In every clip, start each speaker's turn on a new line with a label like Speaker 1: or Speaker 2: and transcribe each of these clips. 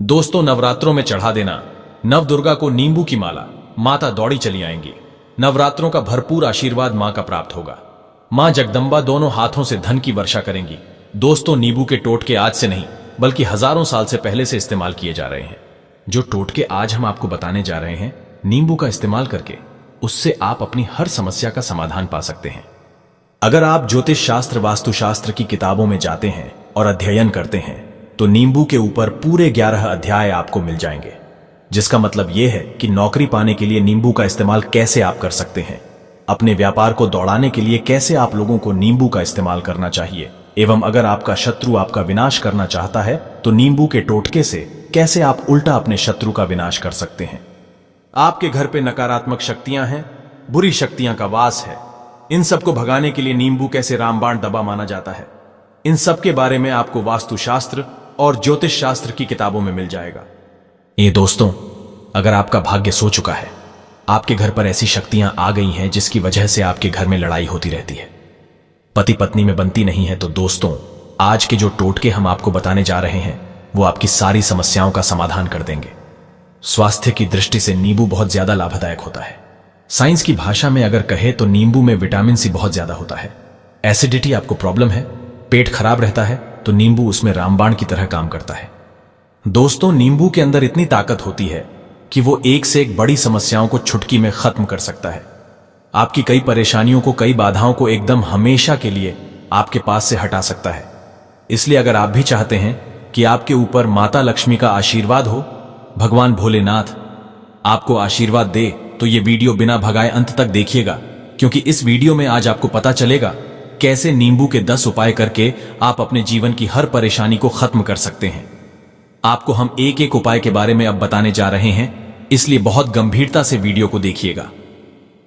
Speaker 1: दोस्तों, नवरात्रों में चढ़ा देना नव दुर्गा को नींबू की माला। माता दौड़ी चली आएंगी। नवरात्रों का भरपूर आशीर्वाद मां का प्राप्त होगा। मां जगदंबा दोनों हाथों से धन की वर्षा करेंगी। दोस्तों, नींबू के टोटके आज से नहीं बल्कि हजारों साल से पहले से इस्तेमाल किए जा रहे हैं। जो टोटके आज हम आपको बताने जा रहे हैं, नींबू का इस्तेमाल करके उससे आप अपनी हर समस्या का समाधान पा सकते हैं। अगर आप ज्योतिष शास्त्र, वास्तुशास्त्र की किताबों में जाते हैं और अध्ययन करते हैं तो नींबू के ऊपर पूरे 11 अध्याय आपको मिल जाएंगे, जिसका मतलब यह है कि नौकरी पाने के लिए नींबू का इस्तेमाल कैसे आप कर सकते हैं, अपने व्यापार को दौड़ाने के लिए कैसे आप लोगों को नींबू का इस्तेमाल करना चाहिए, एवं अगर आपका शत्रु आपका विनाश करना चाहता है तो नींबू के टोटके से कैसे आप उल्टा अपने शत्रु का विनाश कर सकते हैं। आपके घर पे नकारात्मक शक्तियां हैं, बुरी शक्तियां का वास है, इन सबको भगाने के लिए नींबू कैसे रामबाण दवा माना जाता है, इन सब के बारे में आपको वास्तुशास्त्र और ज्योतिष शास्त्र की किताबों में मिल जाएगा। ये दोस्तों, अगर आपका भाग्य सो चुका है, आपके घर पर ऐसी शक्तियां आ गई हैं जिसकी वजह से आपके घर में लड़ाई होती रहती है, पति पत्नी में बनती नहीं है, तो दोस्तों, आज के जो टोटके हम आपको बताने जा रहे हैं वो आपकी सारी समस्याओं का समाधान कर देंगे। स्वास्थ्य की दृष्टि से नींबू बहुत ज्यादा लाभदायक होता है। साइंस की भाषा में अगर कहे तो नींबू में विटामिन सी बहुत ज्यादा होता है। एसिडिटी आपको प्रॉब्लम है, पेट खराब रहता है, तो नींबू उसमें रामबाण की तरह काम करता है। दोस्तों, नींबू के अंदर इतनी ताकत होती है कि वो एक से एक बड़ी समस्याओं को चुटकी में खत्म कर सकता है। आपकी कई परेशानियों को, कई बाधाओं को एकदम हमेशा के लिए आपके पास से हटा सकता है। इसलिए अगर आप भी चाहते हैं कि आपके ऊपर माता लक्ष्मी का आशीर्वाद हो, भगवान भोलेनाथ आपको आशीर्वाद दे, तो ये वीडियो बिना भगाए अंत तक देखिएगा, क्योंकि इस वीडियो में आज आपको पता चलेगा कैसे नींबू के 10 उपाय करके आप अपने जीवन की हर परेशानी को खत्म कर सकते हैं। आपको हम एक एक उपाय के बारे में अब बताने जा रहे हैं, इसलिए बहुत गंभीरता से वीडियो को देखिएगा।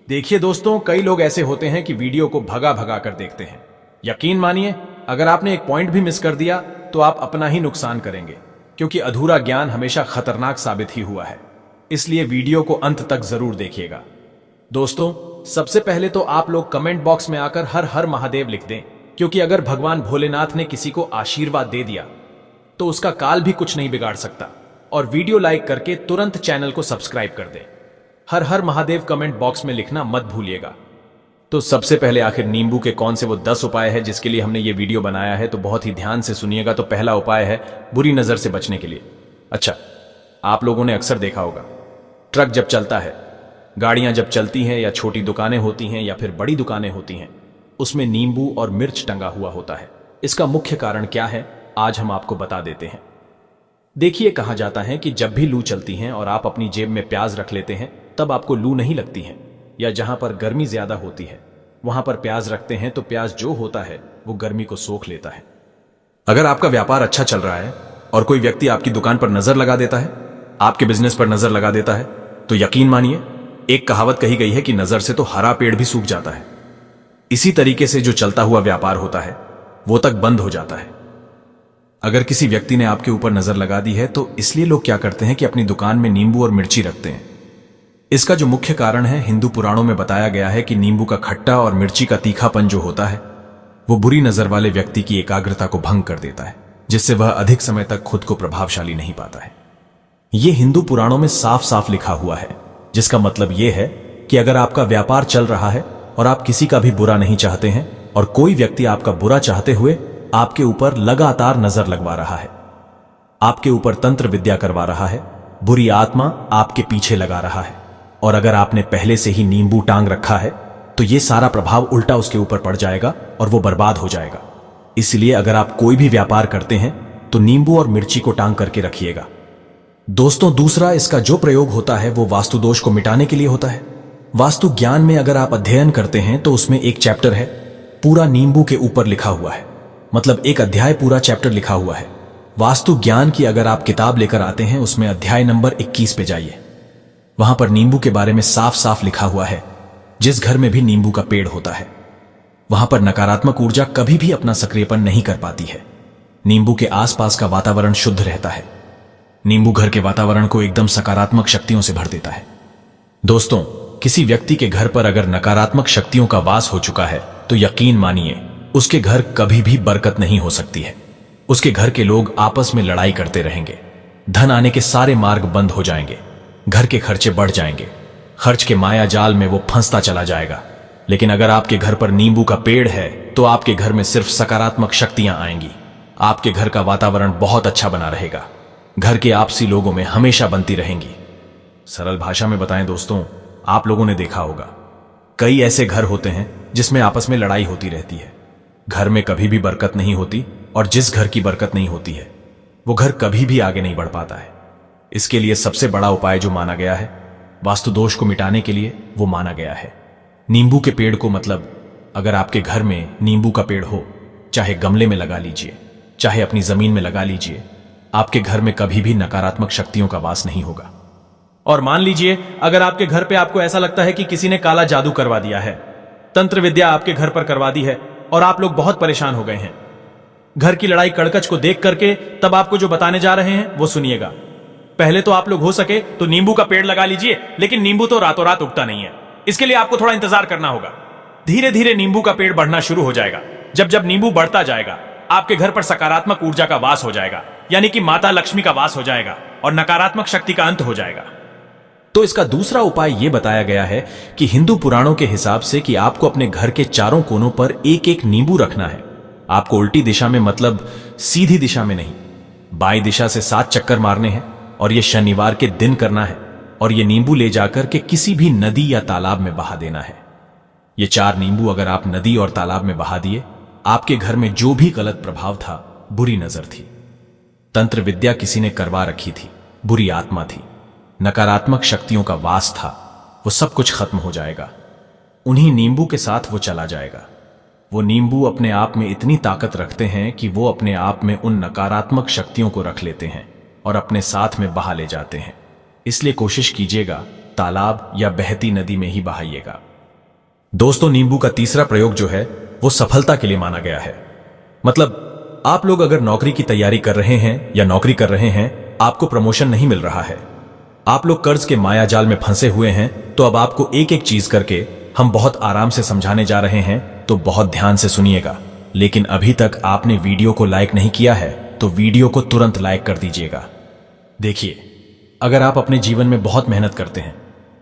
Speaker 1: देखिए दोस्तों, कई लोग ऐसे होते हैं कि वीडियो को भगा भगा कर देखते हैं। यकीन मानिए, अगर आपने एक पॉइंट भी मिस कर दिया तो आप अपना ही नुकसान करेंगे, क्योंकि अधूरा ज्ञान हमेशा खतरनाक साबित ही हुआ है। इसलिए वीडियो को अंत तक जरूर देखिएगा। दोस्तों, सबसे पहले तो आप लोग कमेंट बॉक्स में आकर हर हर महादेव लिख दें, क्योंकि अगर भगवान भोलेनाथ ने किसी को आशीर्वाद दे दिया तो उसका काल भी कुछ नहीं बिगाड़ सकता। और वीडियो लाइक करके तुरंत चैनल को सब्सक्राइब कर दें। हर हर महादेव कमेंट बॉक्स में लिखना मत भूलिएगा। तो सबसे पहले आखिर नींबू के कौन से वो 10 उपाय है जिसके लिए हमने ये वीडियो बनाया है, तो बहुत ही ध्यान से सुनिएगा। तो पहला उपाय है बुरी नजर से बचने के लिए। अच्छा, आप लोगों ने अक्सर देखा होगा, ट्रक जब चलता है, गाड़ियां जब चलती हैं, या छोटी दुकानें होती हैं या फिर बड़ी दुकानें होती हैं, उसमें नींबू और मिर्च टंगा हुआ होता है। इसका मुख्य कारण क्या है, आज हम आपको बता देते हैं। देखिए, कहा जाता है कि जब भी लू चलती है और आप अपनी जेब में प्याज रख लेते हैं तब आपको लू नहीं लगती है, या जहां पर गर्मी ज्यादा होती है वहां पर प्याज रखते हैं तो प्याज जो होता है वो गर्मी को सोख लेता है। अगर आपका व्यापार अच्छा चल रहा है और कोई व्यक्ति आपकी दुकान पर नजर लगा देता है, आपके बिजनेस पर नजर लगा देता है, तो यकीन मानिए, एक कहावत कही गई है कि नजर से तो हरा पेड़ भी सूख जाता है। इसी तरीके से जो चलता हुआ व्यापार होता है वो तक बंद हो जाता है। अगर किसी व्यक्ति ने आपके ऊपर नजर लगा दी है तो इसलिए लोग क्या करते हैं कि अपनी दुकान में नींबू और मिर्ची रखते हैं। इसका जो मुख्य कारण है, हिंदू पुराणों में बताया गया है कि नींबू का खट्टा और मिर्ची का तीखापन जो होता है वो बुरी नजर वाले व्यक्ति की एकाग्रता को भंग कर देता है, जिससे वह अधिक समय तक खुद को प्रभावशाली नहीं पाता है। यह हिंदू पुराणों में साफ साफ लिखा हुआ है, जिसका मतलब यह है कि अगर आपका व्यापार चल रहा है और आप किसी का भी बुरा नहीं चाहते हैं और कोई व्यक्ति आपका बुरा चाहते हुए आपके ऊपर लगातार नजर लगवा रहा है, आपके ऊपर तंत्र विद्या करवा रहा है, बुरी आत्मा आपके पीछे लगा रहा है, और अगर आपने पहले से ही नींबू टांग रखा है तो यह सारा प्रभाव उल्टा उसके ऊपर पड़ जाएगा और वो बर्बाद हो जाएगा। इसलिए अगर आप कोई भी व्यापार करते हैं तो नींबू और मिर्ची को टांग करके रखिएगा। दोस्तों, दूसरा, इसका जो प्रयोग होता है वो वास्तु दोष को मिटाने के लिए होता है। वास्तु ज्ञान में अगर आप अध्ययन करते हैं तो उसमें एक चैप्टर है पूरा नींबू के ऊपर लिखा हुआ है, मतलब एक अध्याय पूरा चैप्टर लिखा हुआ है। वास्तु ज्ञान की अगर आप किताब लेकर आते हैं, उसमें अध्याय नंबर 21 पे जाइए। वहां पर नींबू के बारे में साफ साफ लिखा हुआ है। जिस घर में भी नींबू का पेड़ होता है वहां पर नकारात्मक ऊर्जा कभी भी अपना सक्रियपन नहीं कर पाती है। नींबू के आसपास का वातावरण शुद्ध रहता है। नींबू घर के वातावरण को एकदम सकारात्मक शक्तियों से भर देता है। दोस्तों, किसी व्यक्ति के घर पर अगर नकारात्मक शक्तियों का वास हो चुका है तो यकीन मानिए उसके घर कभी भी बरकत नहीं हो सकती है। उसके घर के लोग आपस में लड़ाई करते रहेंगे, धन आने के सारे मार्ग बंद हो जाएंगे, घर के खर्चे बढ़ जाएंगे, खर्च के माया जाल में वो फंसता चला जाएगा। लेकिन अगर आपके घर पर नींबू का पेड़ है तो आपके घर में सिर्फ सकारात्मक शक्तियां आएंगी। आपके घर का वातावरण बहुत अच्छा बना रहेगा, घर के आपसी लोगों में हमेशा बनती रहेंगी। सरल भाषा में बताएं दोस्तों, आप लोगों ने देखा होगा कई ऐसे घर होते हैं जिसमें आपस में लड़ाई होती रहती है। घर में कभी भी बरकत नहीं होती और जिस घर की बरकत नहीं होती है वो घर कभी भी आगे नहीं बढ़ पाता है। इसके लिए सबसे बड़ा उपाय जो माना गया है, वास्तु दोष को मिटाने के लिए, वो माना गया है नींबू के पेड़ को। मतलब अगर आपके घर में नींबू का पेड़ हो, चाहे गमले में लगा लीजिए, चाहे अपनी जमीन में लगा लीजिए, आपके घर में कभी भी नकारात्मक शक्तियों का वास नहीं होगा। और मान लीजिए अगर आपके घर पे आपको ऐसा लगता है कि किसी ने काला जादू करवा दिया है, तंत्र विद्या आपके घर पर करवा दी है और आप लोग बहुत परेशान हो गए हैं, घर की लड़ाई कड़कच को देख करके, तब आपको जो बताने जा रहे हैं वो सुनिएगा। पहले तो आप लोग हो सके तो नींबू का पेड़ लगा लीजिए, लेकिन नींबू तो रातों रात उगता नहीं है। इसके लिए आपको थोड़ा इंतजार करना होगा। धीरे धीरे नींबू का पेड़ बढ़ना शुरू हो जाएगा। जब जब नींबू बढ़ता जाएगा, आपके घर पर सकारात्मक ऊर्जा का वास हो जाएगा, यानी कि माता लक्ष्मी का वास हो जाएगा और नकारात्मक शक्ति का अंत हो जाएगा। तो इसका दूसरा उपाय यह बताया गया है कि हिंदू पुराणों के हिसाब से कि आपको अपने घर के चारों कोनों पर एक एक नींबू रखना है। आपको उल्टी दिशा में, मतलब सीधी दिशा में नहीं, बाईं दिशा से 7 चक्कर मारने हैं और यह शनिवार के दिन करना है। और यह नींबू ले जाकर के किसी भी नदी या तालाब में बहा देना है। ये 4 नींबू अगर आप नदी और तालाब में बहा दिए, आपके घर में जो भी गलत प्रभाव था, बुरी नजर थी, तंत्र विद्या किसी ने करवा रखी थी, बुरी आत्मा थी, नकारात्मक शक्तियों का वास था, वो सब कुछ खत्म हो जाएगा। उन्हीं नींबू के साथ वो चला जाएगा। वो नींबू अपने आप में इतनी ताकत रखते हैं कि वो अपने आप में उन नकारात्मक शक्तियों को रख लेते हैं और अपने साथ में बहा ले जाते हैं। इसलिए कोशिश कीजिएगा तालाब या बहती नदी में ही बहाइएगा। दोस्तों, नींबू का तीसरा प्रयोग जो है वो सफलता के लिए माना गया है। मतलब आप लोग अगर नौकरी की तैयारी कर रहे हैं या नौकरी कर रहे हैं, आपको प्रमोशन नहीं मिल रहा है, आप लोग कर्ज के माया जाल में फंसे हुए हैं, तो अब आपको एक एक चीज करके हम बहुत आराम से समझाने जा रहे हैं, तो बहुत ध्यान से सुनिएगा। लेकिन अभी तक आपने वीडियो को लाइक नहीं किया है तो वीडियो को तुरंत लाइक कर दीजिएगा। देखिए, अगर आप अपने जीवन में बहुत मेहनत करते हैं,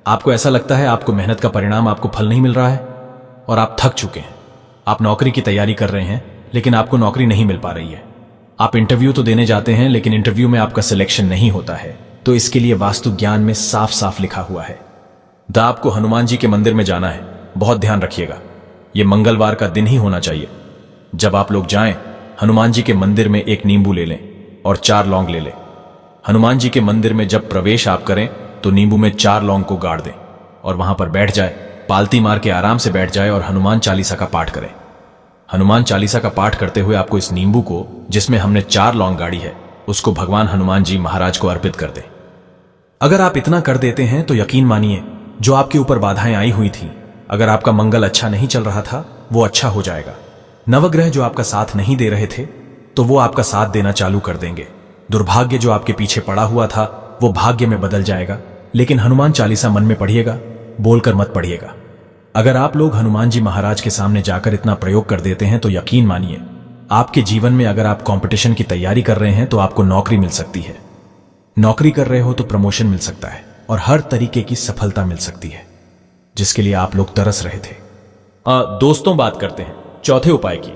Speaker 1: आपको ऐसा लगता है आपको मेहनत का परिणाम, आपको फल नहीं मिल रहा है और आप थक चुके हैं, आप नौकरी की तैयारी कर रहे हैं लेकिन आपको नौकरी नहीं मिल पा रही है, आप इंटरव्यू तो देने जाते हैं लेकिन इंटरव्यू में आपका सिलेक्शन नहीं होता है, तो इसके लिए वास्तु ज्ञान में साफ साफ लिखा हुआ है आपको हनुमान जी के मंदिर में जाना है। बहुत ध्यान रखिएगा, यह मंगलवार का दिन ही होना चाहिए। जब आप लोग जाएं, हनुमान जी के मंदिर में एक नींबू ले लें और 4 लौंग ले लें। हनुमान जी के मंदिर में जब प्रवेश आप करें तो नींबू में 4 लौंग को गाड़ दें और वहां पर बैठ जाए, पालती मार के आराम से बैठ जाए और हनुमान चालीसा का पाठ करें। हनुमान चालीसा का पाठ करते हुए आपको इस नींबू को, जिसमें हमने 4 लौंग गाड़ी है, उसको भगवान हनुमान जी महाराज को अर्पित कर दें। अगर आप इतना कर देते हैं तो यकीन मानिए, जो आपके ऊपर बाधाएं आई हुई थी, अगर आपका मंगल अच्छा नहीं चल रहा था, वो अच्छा हो जाएगा। नवग्रह जो आपका साथ नहीं दे रहे थे, तो वो आपका साथ देना चालू कर देंगे। दुर्भाग्य जो आपके पीछे पड़ा हुआ था, वो भाग्य में बदल जाएगा। लेकिन हनुमान चालीसा मन में पढ़िएगा, बोलकर मत पढ़िएगा। अगर आप लोग हनुमान जी महाराज के सामने जाकर इतना प्रयोग कर देते हैं तो यकीन मानिए, आपके जीवन में अगर आप कंपटीशन की तैयारी कर रहे हैं तो आपको नौकरी मिल सकती है, नौकरी कर रहे हो तो प्रमोशन मिल सकता है और हर तरीके की सफलता मिल सकती है, जिसके लिए आप लोग तरस रहे थे। दोस्तों, बात करते हैं चौथे उपाय की।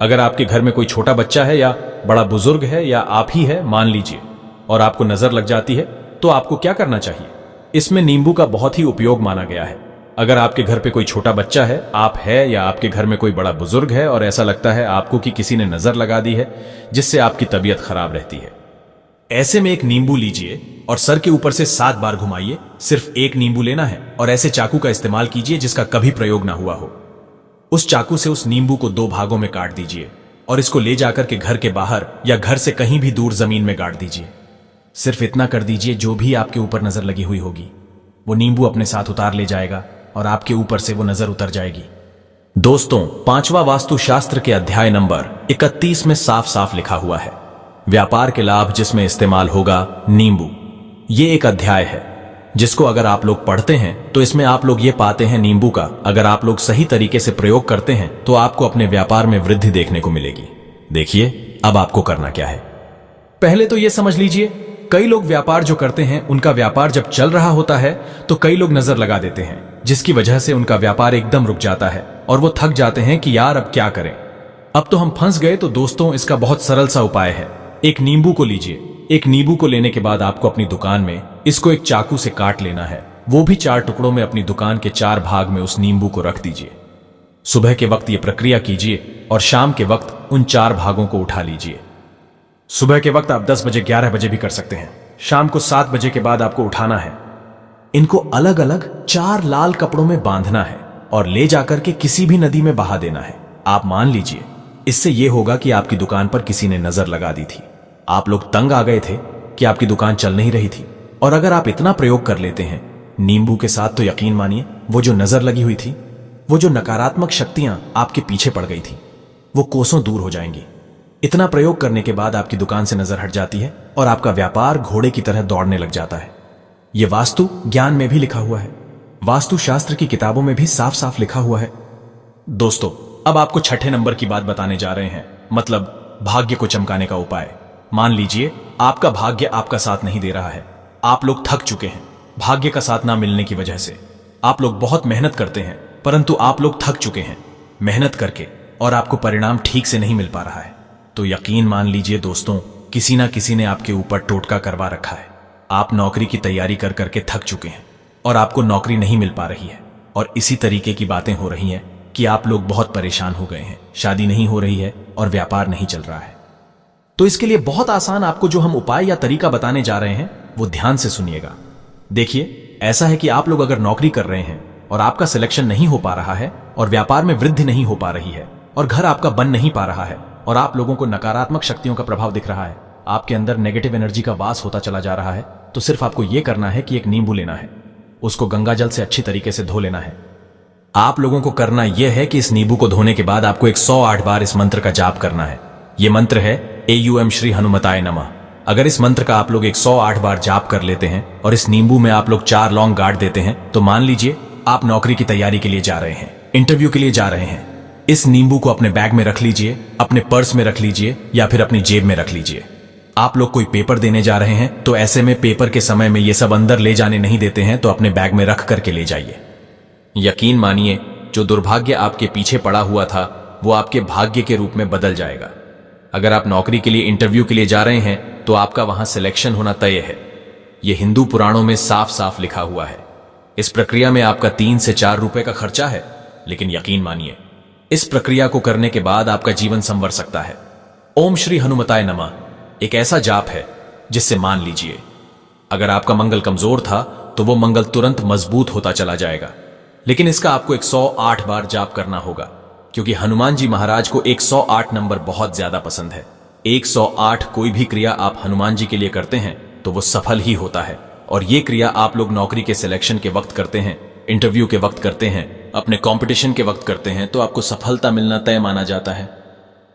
Speaker 1: अगर आपके घर में कोई छोटा बच्चा है या बड़ा बुजुर्ग है या आप ही है, मान लीजिए, और आपको नजर लग जाती है, तो आपको क्या करना चाहिए? इसमें नींबू का बहुत ही उपयोग माना गया है। अगर आपके घर पे कोई छोटा बच्चा है, आप है, या आपके घर में कोई बड़ा बुजुर्ग है और ऐसा लगता है आपको कि किसी ने नजर लगा दी है, जिससे आपकी तबीयत खराब रहती है, ऐसे में एक नींबू लीजिए और सर के ऊपर से 7 बार घुमाइए। सिर्फ एक नींबू लेना है और ऐसे चाकू का इस्तेमाल कीजिए जिसका कभी प्रयोग ना हुआ हो। उस चाकू से उस नींबू को 2 भागों में काट दीजिए और इसको ले जाकर के घर के बाहर या घर से कहीं भी दूर जमीन में गाड़ दीजिए। सिर्फ इतना कर दीजिए, जो भी आपके ऊपर नजर लगी हुई होगी वो नींबू अपने साथ उतार ले जाएगा और आपके ऊपर से वो नजर उतर जाएगी। दोस्तों, 5वां वास्तुशास्त्र के अध्याय नंबर 31 में साफ साफ लिखा हुआ है, व्यापार के लाभ जिसमें इस्तेमाल होगा नींबू। ये एक अध्याय है जिसको अगर आप लोग पढ़ते हैं तो इसमें आप लोग ये पाते हैं, नींबू का अगर आप लोग सही तरीके से प्रयोग करते हैं तो आपको अपने व्यापार में वृद्धि देखने को मिलेगी। देखिए अब आपको करना क्या है। पहले तो ये समझ लीजिए, कई लोग व्यापार जो करते हैं उनका व्यापार जब चल रहा होता है तो कई लोग नजर लगा देते हैं, जिसकी वजह से उनका व्यापार एकदम रुक जाता है और वो थक जाते हैं कि यार अब क्या करें, अब तो हम फंस गए। तो दोस्तों, इसका बहुत सरल सा उपाय है। एक नींबू को लीजिए। एक नींबू को लेने के बाद आपको अपनी दुकान में इसको एक चाकू से काट लेना है, वो भी 4 टुकड़ों में। अपनी दुकान के 4 भाग में उस नींबू को रख दीजिए। सुबह के वक्त ये प्रक्रिया कीजिए और शाम के वक्त उन 4 भागों को उठा लीजिए। सुबह के वक्त आप 10 बजे 11 बजे भी कर सकते हैं। शाम को 7 बजे के बाद आपको उठाना है। इनको अलग अलग 4 लाल कपड़ों में बांधना है और ले जाकर के किसी भी नदी में बहा देना है। आप मान लीजिए, इससे यह होगा कि आपकी दुकान पर किसी ने नजर लगा दी थी, आप लोग तंग आ गए थे कि आपकी दुकान चल नहीं रही थी। और अगर आप इतना प्रयोग कर लेते हैं नींबू के साथ, तो यकीन मानिए वो जो नजर लगी हुई थी, वो जो नकारात्मक शक्तियां आपके पीछे पड़ गई थी, वो कोसों दूर हो जाएंगी। इतना प्रयोग करने के बाद आपकी दुकान से नजर हट जाती है और आपका व्यापार घोड़े की तरह दौड़ने लग जाता है। यह वास्तु ज्ञान में भी लिखा हुआ है, वास्तु शास्त्र की किताबों में भी साफ साफ लिखा हुआ है। दोस्तों, अब आपको छठे नंबर की बात बताने जा रहे हैं, मतलब भाग्य को चमकाने का उपाय। मान लीजिए आपका भाग्य आपका साथ नहीं दे रहा है, आप लोग थक चुके हैं भाग्य का साथ ना मिलने की वजह से। आप लोग बहुत मेहनत करते हैं, परंतु आप लोग थक चुके हैं मेहनत करके और आपको परिणाम ठीक से नहीं मिल पा रहा है। तो यकीन मान लीजिए दोस्तों, किसी ना किसी ने आपके ऊपर टोटका करवा रखा है। आप नौकरी की तैयारी कर करके थक चुके हैं और आपको नौकरी नहीं मिल पा रही है, और इसी तरीके की बातें हो रही हैं कि आप लोग बहुत परेशान हो गए हैं, शादी नहीं हो रही है और व्यापार नहीं चल रहा है। तो इसके लिए बहुत आसान आपको जो हम उपाय या तरीका बताने जा रहे हैं वो ध्यान से सुनिएगा। देखिए, ऐसा है कि आप लोग अगर नौकरी कर रहे हैं और आपका सिलेक्शन नहीं हो पा रहा है और व्यापार में वृद्धि नहीं हो पा रही है और घर आपका बन नहीं पा रहा है और आप लोगों को नकारात्मक शक्तियों का प्रभाव दिख रहा है, आपके अंदर नेगेटिव एनर्जी का वास होता चला जा रहा है, तो सिर्फ आपको यह करना है कि एक नींबू लेना है, उसको गंगा जल से अच्छी तरीके से धो लेना है। आप लोगों को करना यह है कि इस नींबू को धोने के बाद आपको 108 बार इस मंत्र का जाप करना है। यह मंत्र है AUM श्री हनुमताय नमः। अगर इस मंत्र का आप लोग 108 बार जाप कर लेते हैं और इस नींबू में आप लोग 4 लौंग गाड़ देते हैं, तो मान लीजिए आप नौकरी की तैयारी के लिए जा रहे हैं, इंटरव्यू के लिए जा रहे हैं। इस नींबू को अपने बैग में रख लीजिए, अपने पर्स में रख लीजिए या फिर अपनी जेब में रख लीजिए। आप लोग कोई पेपर देने जा रहे हैं तो ऐसे में पेपर के समय में ये सब अंदर ले जाने नहीं देते हैं, तो अपने बैग में रख करके ले जाइए। यकीन मानिए, जो दुर्भाग्य आपके पीछे पड़ा हुआ था वो आपके भाग्य के रूप में बदल जाएगा। अगर आप नौकरी के लिए इंटरव्यू के लिए जा रहे हैं तो आपका वहां सिलेक्शन होना तय है। यह हिंदू पुराणों में साफ साफ लिखा हुआ है। इस प्रक्रिया में आपका 3 से 4 रुपए का खर्चा है, लेकिन यकीन मानिए इस प्रक्रिया को करने के बाद आपका जीवन संवर सकता है। ओम श्री हनुमताय नमः एक ऐसा जाप है जिससे मान लीजिए अगर आपका मंगल कमजोर था तो वो मंगल तुरंत मजबूत होता चला जाएगा। लेकिन इसका आपको 108 बार जाप करना होगा, क्योंकि हनुमान जी महाराज को 108 नंबर बहुत ज्यादा पसंद है। 108 कोई भी क्रिया आप हनुमान जी के लिए करते हैं तो वो सफल ही होता है। और ये क्रिया आप लोग नौकरी के सिलेक्शन के वक्त करते हैं, इंटरव्यू के वक्त करते हैं, अपने कंपटीशन के वक्त करते हैं, तो आपको सफलता मिलना तय माना जाता है।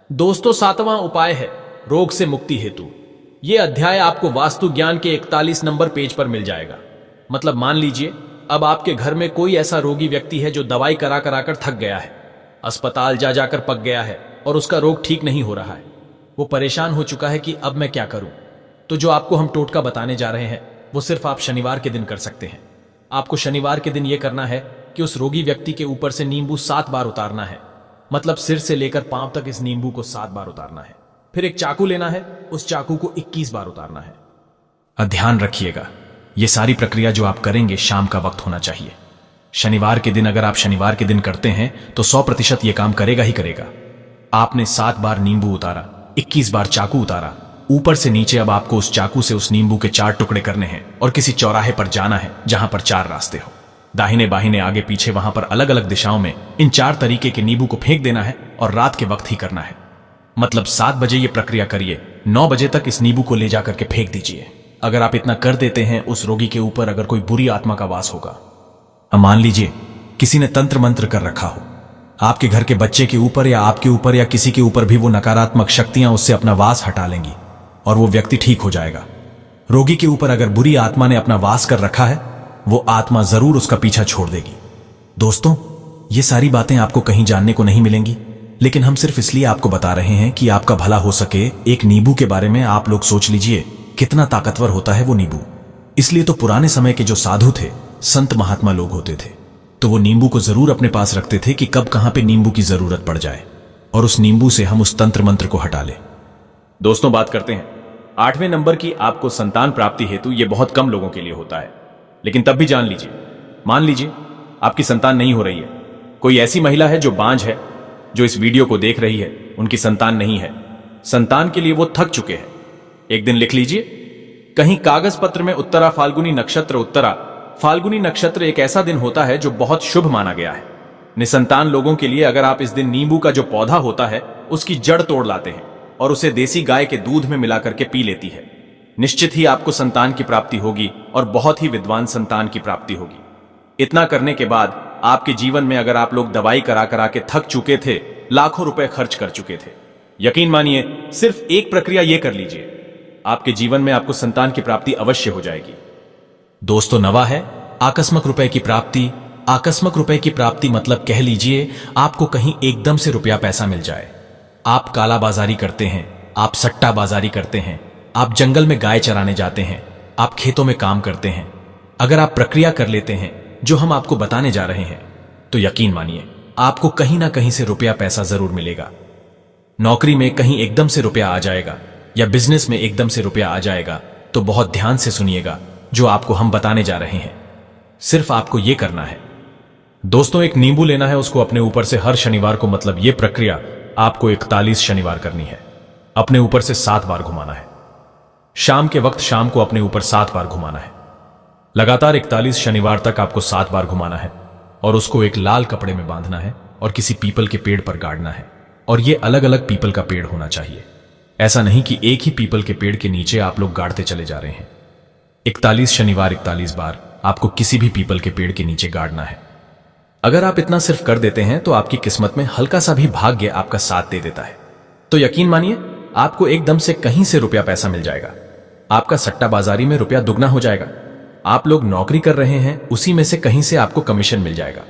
Speaker 1: दोस्तों, 7वां उपाय है रोग से मुक्ति हेतु। यह अध्याय आपको वास्तु ज्ञान के 41 नंबर पेज पर मिल जाएगा। मतलब मान लीजिए अब आपके घर में कोई ऐसा रोगी व्यक्ति है जो दवाई करा कराकर थक गया है, अस्पताल जा जाकर पक गया है और उसका रोग ठीक नहीं हो रहा है। वो परेशान हो चुका है कि अब मैं क्या करूं। तो जो आपको हम टोटका बताने जा रहे हैं वो सिर्फ आप शनिवार के दिन कर सकते हैं। आपको शनिवार के दिन यह करना है कि उस रोगी व्यक्ति के ऊपर से नींबू 7 बार उतारना है। मतलब सिर से लेकर पांव तक इस नींबू को 7 बार उतारना है। फिर एक चाकू लेना है, उस चाकू को 21 बार उतारना है। ध्यान रखिएगा, यह सारी प्रक्रिया जो आप करेंगे शाम का वक्त होना चाहिए। शनिवार के दिन अगर आप शनिवार के दिन करते हैं तो 100% यह काम करेगा ही करेगा। आपने 7 बार नींबू उतारा, 21 बार चाकू उतारा, ऊपर से नीचे अब आपको उस चाकू से उस नींबू के 4 टुकड़े करने हैं और किसी चौराहे पर जाना है जहां पर 4 रास्ते हो। दाहिने बाहिने आगे पीछे वहां पर अलग अलग दिशाओं में इन 4 तरीके के नींबू को फेंक देना है और रात के वक्त ही करना है। मतलब 7 बजे ये प्रक्रिया करिए, 9 बजे तक इस नींबू को ले जाकर के फेंक दीजिए। अगर आप इतना कर देते हैं, उस रोगी के ऊपर अगर कोई बुरी आत्मा का वास होगा, मान लीजिए किसी ने तंत्र मंत्र कर रखा हो, आपके घर के बच्चे के ऊपर या आपके ऊपर या किसी के ऊपर भी वो नकारात्मक शक्तियां उससे अपना वास हटा लेंगी और वो व्यक्ति ठीक हो जाएगा। रोगी के ऊपर अगर बुरी आत्मा ने अपना वास कर रखा है, वो आत्मा जरूर उसका पीछा छोड़ देगी। दोस्तों, ये सारी बातें आपको कहीं जानने को नहीं मिलेंगी, लेकिन हम सिर्फ इसलिए आपको बता रहे हैं कि आपका भला हो सके। एक नींबू के बारे में आप लोग सोच लीजिए कितना ताकतवर होता है वो नींबू। इसलिए तो पुराने समय के जो साधु थे, संत महात्मा लोग होते थे, तो वो नींबू को जरूर अपने पास रखते थे कि कब कहां पे नींबू की जरूरत पड़ जाए और उस नींबू से हम उस तंत्र मंत्र को हटा लें। दोस्तों, बात करते हैं 8वें नंबर की। आपको संतान प्राप्ति हेतु ये बहुत कम लोगों के लिए होता है, लेकिन तब भी जान लीजिए, मान लीजिए आपकी संतान नहीं हो रही है। कोई ऐसी महिला है जो बांझ है, जो इस वीडियो को देख रही है, उनकी संतान नहीं है। संतान के लिए वो थक चुके हैं। एक दिन लिख लीजिए कहीं कागज पत्र में उत्तरा फाल्गुनी नक्षत्र। उत्तरा फाल्गुनी नक्षत्र एक ऐसा दिन होता है जो बहुत शुभ माना गया है। निसंतान लोगों के लिए अगर आप इस दिन नींबू का जो पौधा होता है उसकी जड़ तोड़ लाते हैं और उसे देसी गाय के दूध में मिलाकर के पी लेती है, निश्चित ही आपको संतान की प्राप्ति होगी और बहुत ही विद्वान संतान की प्राप्ति होगी। इतना करने के बाद आपके जीवन में अगर आप लोग दवाई करा करा के थक चुके थे, लाखों रुपए खर्च कर चुके थे, यकीन मानिए सिर्फ एक प्रक्रिया ये कर लीजिए, आपके जीवन में आपको संतान की प्राप्ति अवश्य हो जाएगी। दोस्तों, नवा है आकस्मिक रुपए की प्राप्ति। आकस्मिक रुपए की प्राप्ति मतलब कह लीजिए आपको कहीं एकदम से रुपया पैसा मिल जाए। आप काला बाजारी करते हैं, आप सट्टा बाजारी करते हैं, आप जंगल में गाय चराने जाते हैं, आप खेतों में काम करते हैं। अगर आप प्रक्रिया कर लेते हैं जो हम आपको बताने जा रहे हैं, तो यकीन मानिए आपको कहीं ना कहीं से रुपया पैसा जरूर मिलेगा। नौकरी में कहीं एकदम से रुपया आ जाएगा या बिजनेस में एकदम से रुपया आ जाएगा, तो बहुत ध्यान से सुनिएगा जो आपको हम बताने जा रहे हैं। सिर्फ आपको यह करना है दोस्तों, एक नींबू लेना है, उसको अपने ऊपर से हर शनिवार को, मतलब यह प्रक्रिया आपको 41 शनिवार करनी है। अपने ऊपर से 7 बार घुमाना है। शाम के वक्त शाम को अपने ऊपर 7 बार घुमाना है। लगातार 41 शनिवार तक आपको 7 बार घुमाना है और उसको एक लाल कपड़े में बांधना है और किसी पीपल के पेड़ पर गाड़ना है। और यह अलग अलग पीपल का पेड़ होना चाहिए। ऐसा नहीं कि एक ही पीपल के पेड़ के नीचे आप लोग गाड़ते चले जा रहे हैं। 41 शनिवार 41 बार आपको किसी भी पीपल के पेड़ के नीचे गाड़ना है। अगर आप इतना सिर्फ कर देते हैं तो आपकी किस्मत में हल्का सा भी भाग्य आपका साथ दे देता है। तो यकीन मानिए आपको एकदम से कहीं से रुपया पैसा मिल जाएगा। आपका सट्टा बाजारी में रुपया दुगना हो जाएगा। आप लोग नौकरी कर रहे हैं, उसी में से कहीं से आपको कमीशन मिल जाएगा।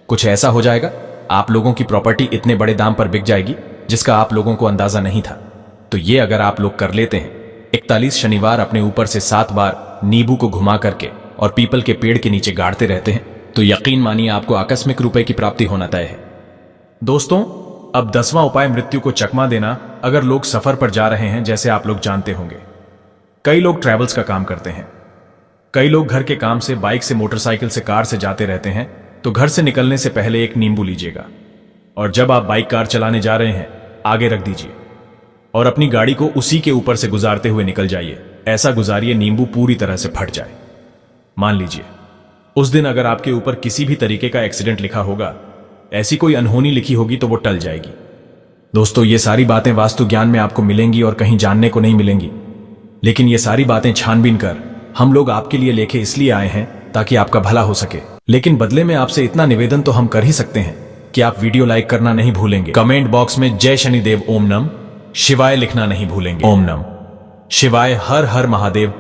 Speaker 1: कुछ ऐसा हो जाएगा आप लोगों की प्रॉपर्टी इतने बड़े दाम पर बिक जाएगी जिसका आप लोगों को अंदाजा नहीं था। तो ये अगर आप लोग कर लेते हैं, 41 शनिवार अपने ऊपर से 7 बार नींबू को घुमा करके और पीपल के पेड़ के नीचे गाड़ते रहते हैं, तो यकीन मानिए आपको आकस्मिक रुपए की प्राप्ति होना तय है। दोस्तों, अब 10वां उपाय मृत्यु को चकमा देना। अगर लोग सफर पर जा रहे हैं, जैसे आप लोग जानते होंगे, कई लोग ट्रैवल्स का काम करते हैं, कई लोग घर के काम से बाइक से, मोटरसाइकिल से, कार से जाते रहते हैं, तो घर से निकलने से पहले एक नींबू लीजिएगा और जब आप बाइक कार चलाने जा रहे हैं आगे रख दीजिए और अपनी गाड़ी को उसी के ऊपर से गुजारते हुए निकल जाइए। ऐसा गुजारिए नींबू पूरी तरह से फट जाए। मान लीजिए उस दिन अगर आपके ऊपर किसी भी तरीके का एक्सीडेंट लिखा होगा, ऐसी कोई अनहोनी लिखी होगी, तो वो टल जाएगी। दोस्तों, ये सारी बातें वास्तु ज्ञान में आपको मिलेंगी और कहीं जानने को नहीं मिलेंगी, लेकिन ये सारी बातें छानबीन कर हम लोग आपके लिए लेके इसलिए आए हैं ताकि आपका भला हो सके। लेकिन बदले में आपसे इतना निवेदन तो हम कर ही सकते हैं कि आप वीडियो लाइक करना नहीं भूलेंगे। कमेंट बॉक्स में जय शनिदेव ओम नम शिवाय लिखना नहीं भूलेंगे। ओम नम शिवाय, हर हर महादेव।